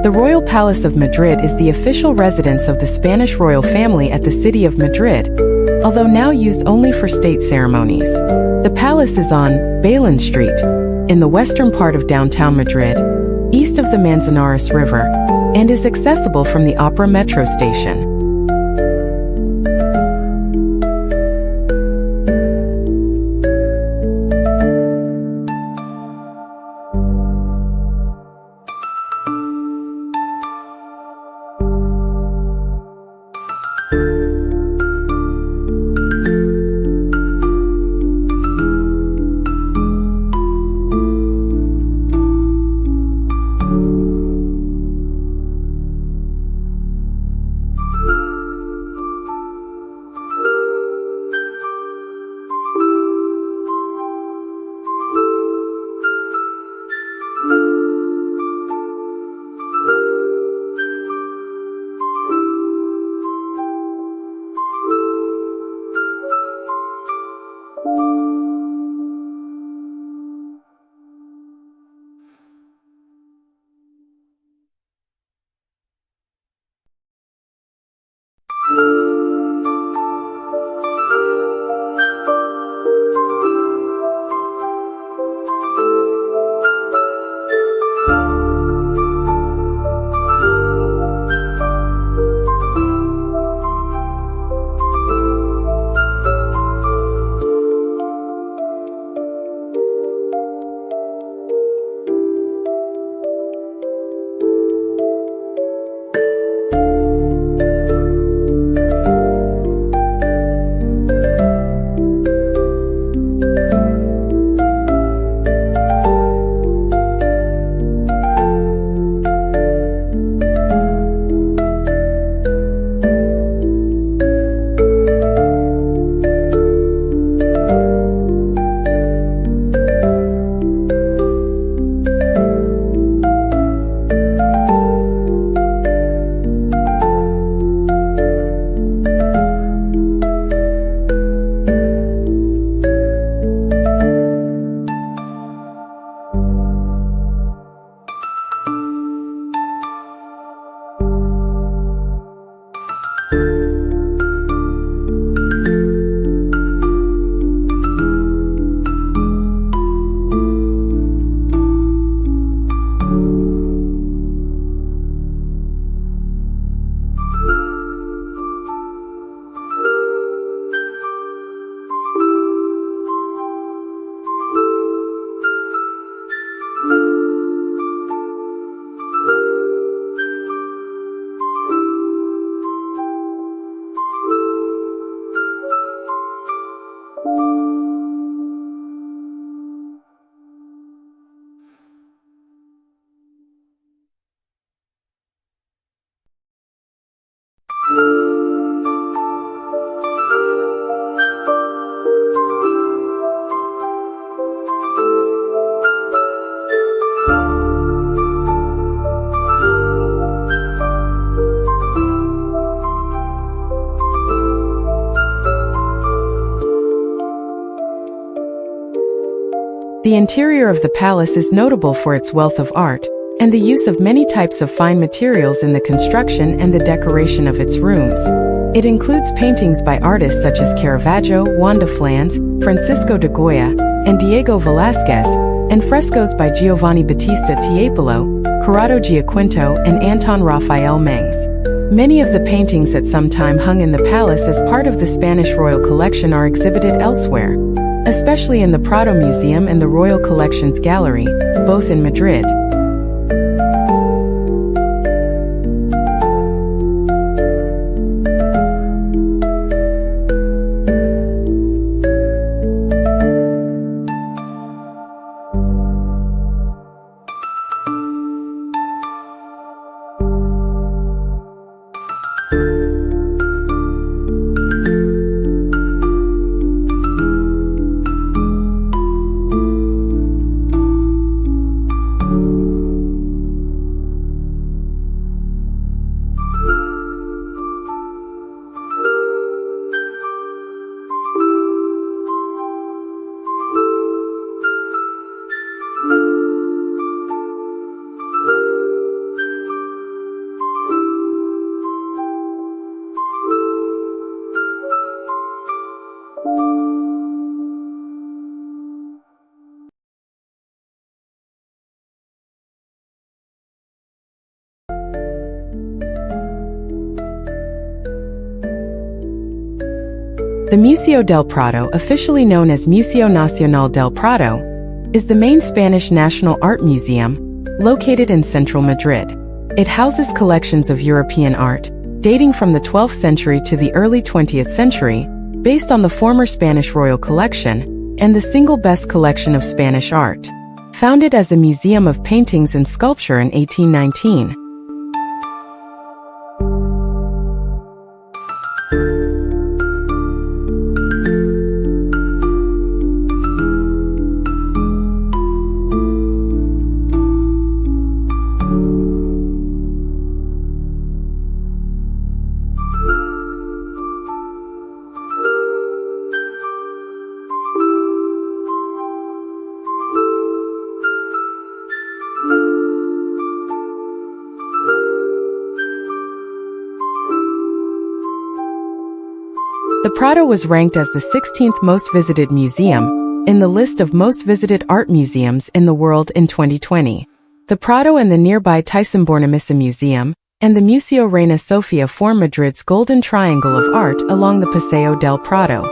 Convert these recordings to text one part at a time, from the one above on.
The Royal Palace of Madrid is the official residence of the Spanish royal family at the city of Madrid, although now used only for state ceremonies. The palace is on Bailén Street, in the western part of downtown Madrid, east of the Manzanares River, and is accessible from the Opera metro station. The interior of the palace is notable for its wealth of art, and the use of many types of fine materials in the construction and the decoration of its rooms. It includes paintings by artists such as Caravaggio, Juan de Flandes, Francisco de Goya, and Diego Velázquez, and frescoes by Giovanni Battista Tiepolo, Corrado Giaquinto, and Anton Raphael Mengs. Many of the paintings at some time hung in the palace as part of the Spanish royal collection are exhibited elsewhere, especially in the Prado Museum and the Royal Collections Gallery, both in Madrid. The Museo del Prado, officially known as Museo Nacional del Prado, is the main Spanish national art museum, located in central Madrid. It houses collections of European art, dating from the 12th century to the early 20th century, based on the former Spanish royal collection, and the single best collection of Spanish art. Founded as a museum of paintings and sculpture in 1819, the Prado was ranked as the 16th most visited museum in the list of most visited art museums in the world in 2020. The Prado and the nearby Thyssen-Bornemisza Museum and the Museo Reina Sofia form Madrid's golden triangle of art along the Paseo del Prado.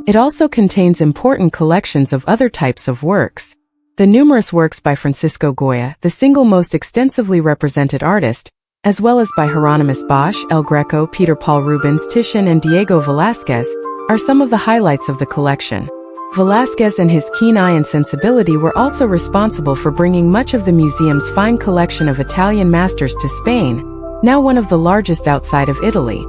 It also contains important collections of other types of works. The numerous works by Francisco Goya, the single most extensively represented artist, as well as by Hieronymus Bosch, El Greco, Peter Paul Rubens, Titian, and Diego Velázquez, are some of the highlights of the collection. Velázquez and his keen eye and sensibility were also responsible for bringing much of the museum's fine collection of Italian masters to Spain, now one of the largest outside of Italy.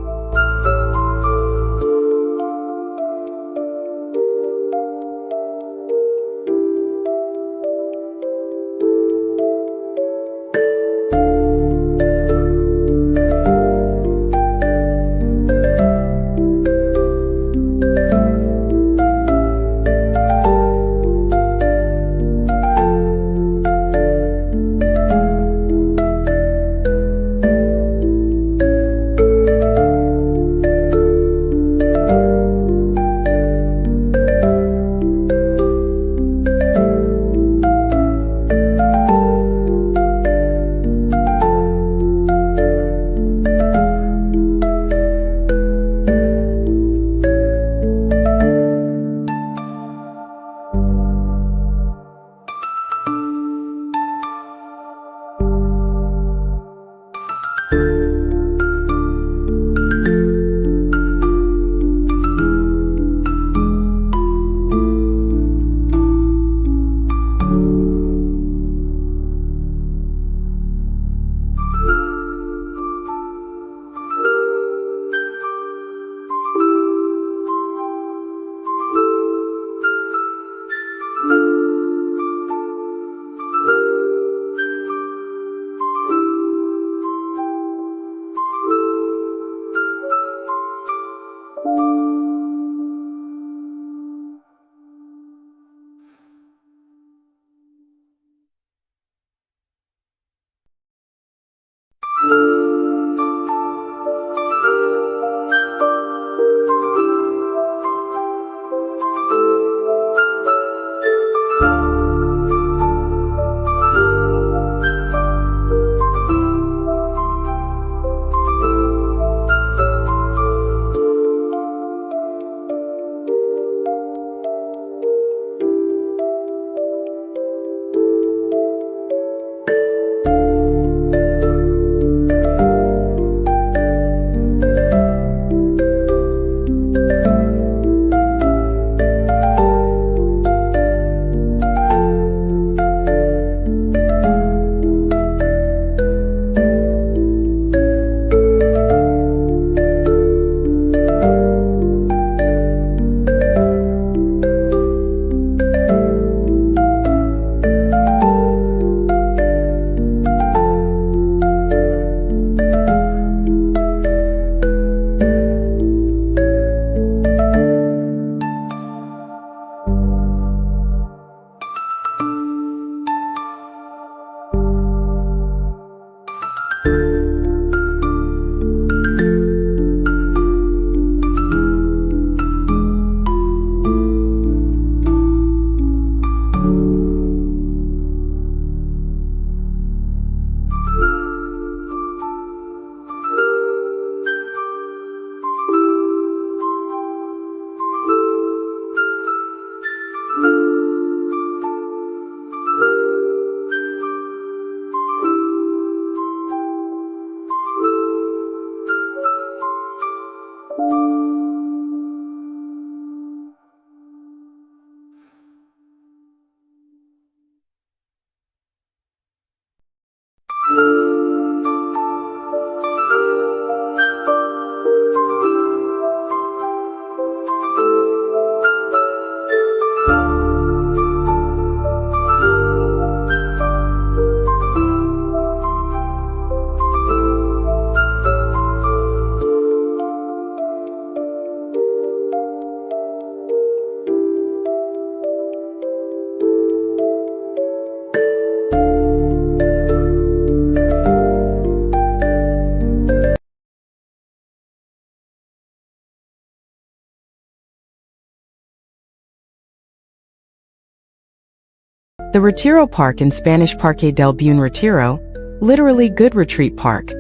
The Retiro Park in Spanish Parque del Buen Retiro, literally Good Retreat Park,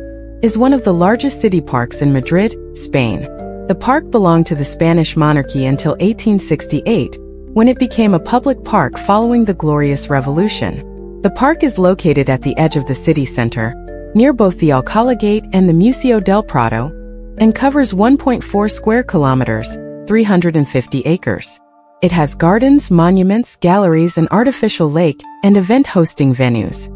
is one of the largest city parks in Madrid, Spain. The park belonged to the Spanish monarchy until 1868, when it became a public park following the Glorious Revolution. The park is located at the edge of the city center, near both the Alcalá Gate and the Museo del Prado, and covers 1.4 square kilometers, 350 acres. It has gardens, monuments, galleries, an artificial lake, and event hosting venues.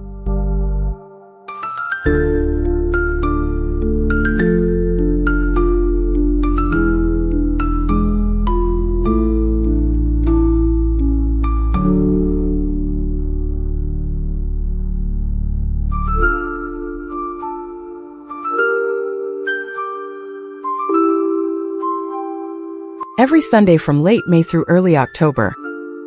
Every Sunday from late May through early October,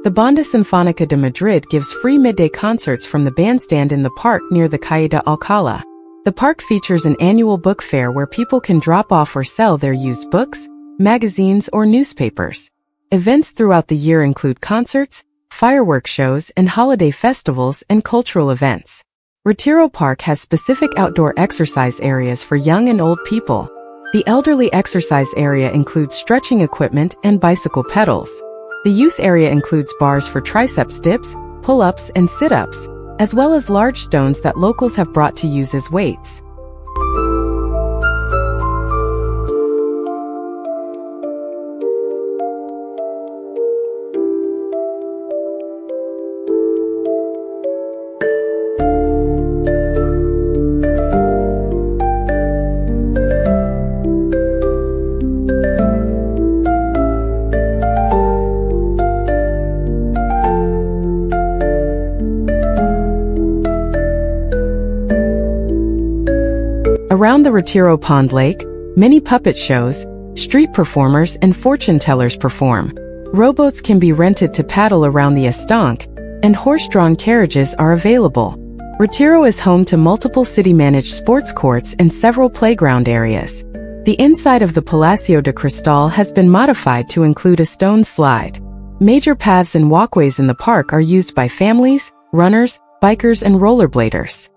the Banda Sinfónica de Madrid gives free midday concerts from the bandstand in the park near the Calle de Alcalá. The park features an annual book fair where people can drop off or sell their used books, magazines, or newspapers. Events throughout the year include concerts, fireworks shows, and holiday festivals and cultural events. Retiro Park has specific outdoor exercise areas for young and old people. The elderly exercise area includes stretching equipment and bicycle pedals. The youth area includes bars for triceps dips, pull-ups, and sit-ups, as well as large stones that locals have brought to use as weights. Around the Retiro Pond Lake, many puppet shows, street performers, and fortune tellers perform. Rowboats can be rented to paddle around the estanque, and horse-drawn carriages are available. Retiro is home to multiple city-managed sports courts and several playground areas. The inside of the Palacio de Cristal has been modified to include a stone slide. Major paths and walkways in the park are used by families, runners, bikers, and rollerbladers.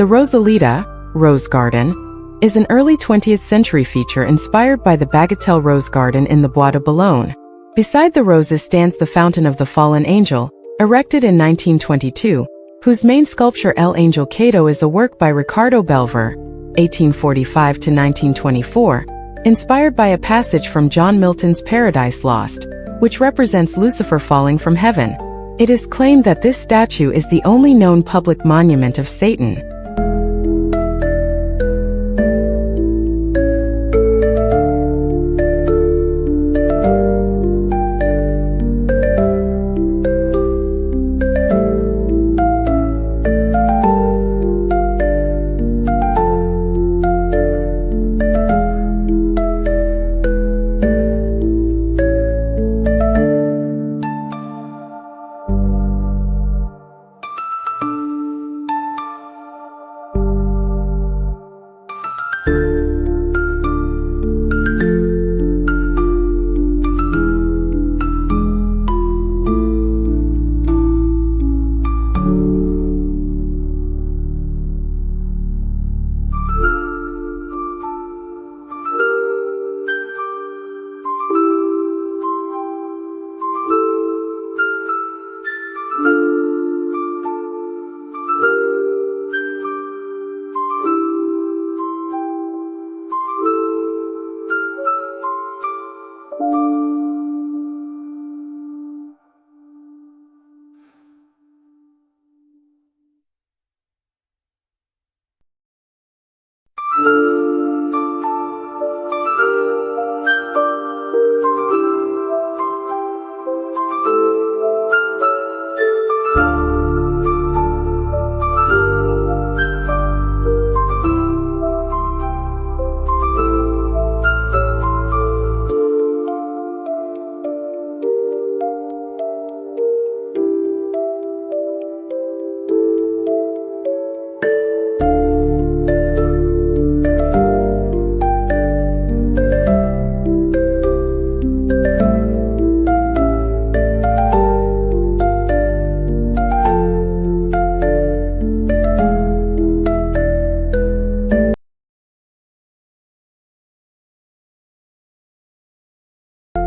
The Rosalita, Rose Garden, is an early 20th century feature inspired by the Bagatelle Rose Garden in the Bois de Boulogne. Beside the roses stands the Fountain of the Fallen Angel, erected in 1922, whose main sculpture El Angel Caído is a work by Ricardo Belver, 1845 to 1924, inspired by a passage from John Milton's Paradise Lost, which represents Lucifer falling from heaven. It is claimed that this statue is the only known public monument of Satan.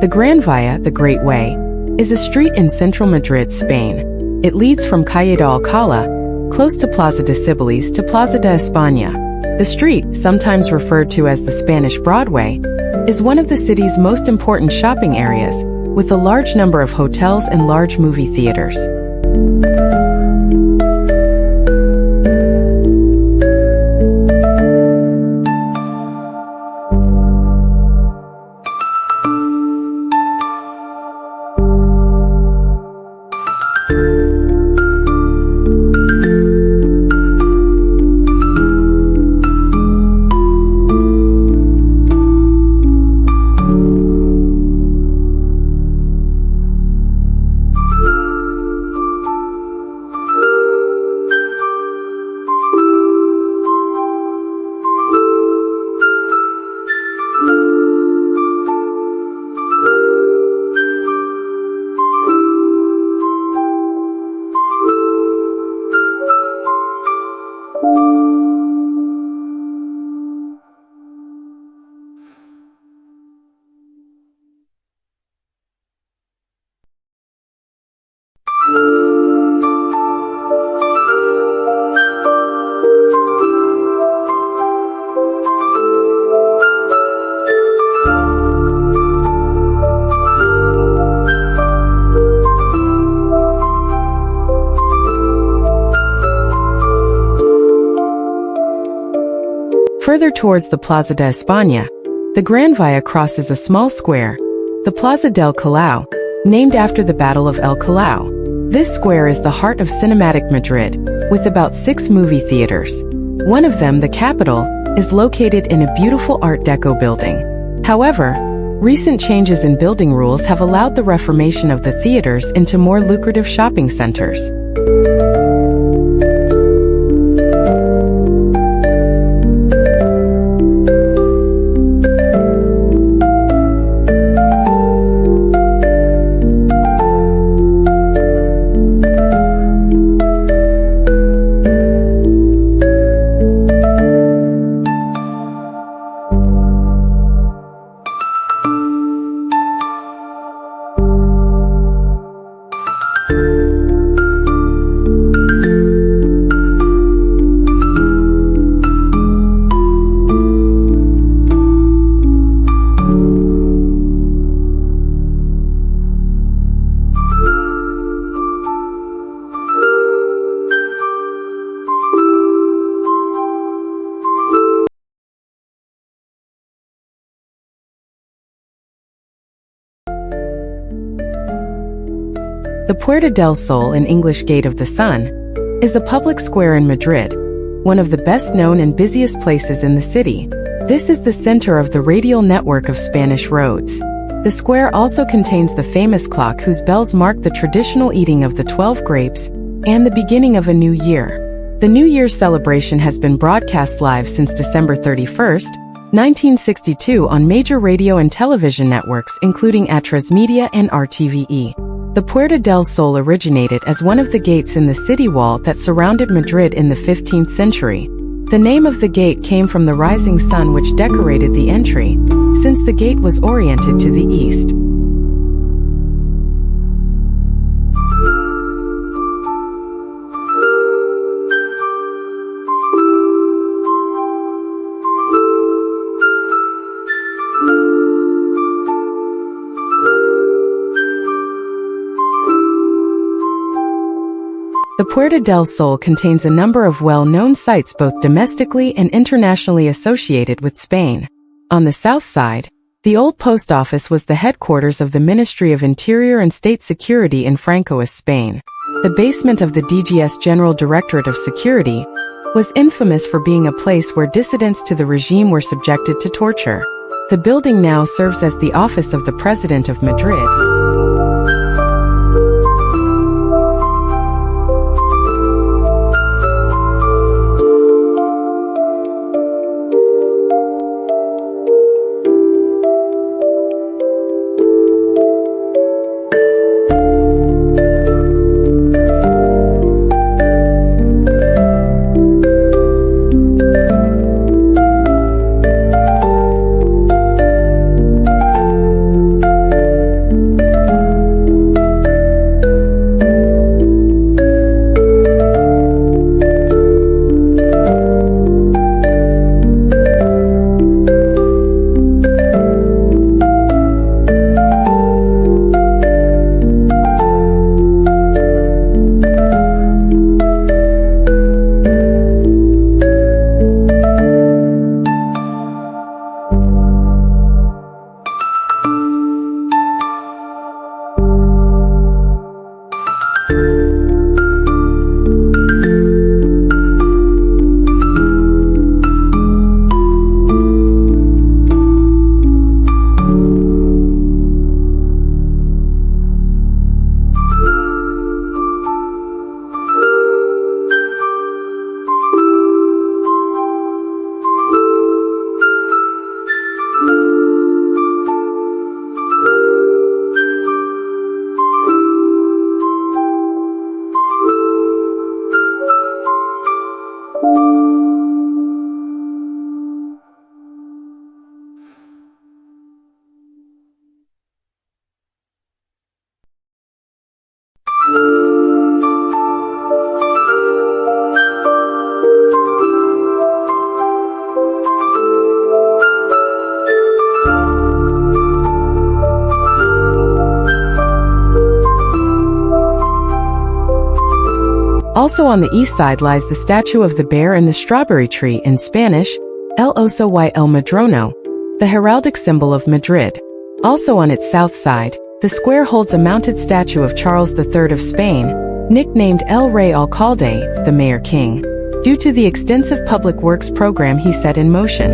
The Gran Via, the Great Way, is a street in central Madrid, Spain. It leads from Calle de Alcalá, close to Plaza de Cibeles, to Plaza de España. The street, sometimes referred to as the Spanish Broadway, is one of the city's most important shopping areas, with a large number of hotels and large movie theaters. Further towards the Plaza de España, the Gran Via crosses a small square, the Plaza del Callao, named after the Battle of El Callao. This square is the heart of cinematic Madrid, with about 6 movie theaters. One of them, the Capitol, is located in a beautiful Art Deco building. However, recent changes in building rules have allowed the reformation of the theaters into more lucrative shopping centers. The Puerta del Sol, in English Gate of the Sun, is a public square in Madrid, one of the best known and busiest places in the city. This is the center of the radial network of Spanish roads. The square also contains the famous clock whose bells mark the traditional eating of the 12 grapes and the beginning of a new year. The New Year's celebration has been broadcast live since December 31st, 1962 on major radio and television networks including Atresmedia and RTVE. The Puerta del Sol originated as one of the gates in the city wall that surrounded Madrid in the 15th century. The name of the gate came from the rising sun which decorated the entry, since the gate was oriented to the east. The Puerta del Sol contains a number of well-known sites both domestically and internationally associated with Spain. On the south side, the old post office was the headquarters of the Ministry of Interior and State Security in Francoist Spain. The basement of the DGS General Directorate of Security was infamous for being a place where dissidents to the regime were subjected to torture. The building now serves as the office of the President of Madrid. Also on the east side lies the statue of the bear and the strawberry tree, in Spanish, El Oso y el Madrono, the heraldic symbol of Madrid. Also on its south side, the square holds a mounted statue of Charles III of Spain, nicknamed El Rey Alcalde, the Mayor King, due to the extensive public works program he set in motion.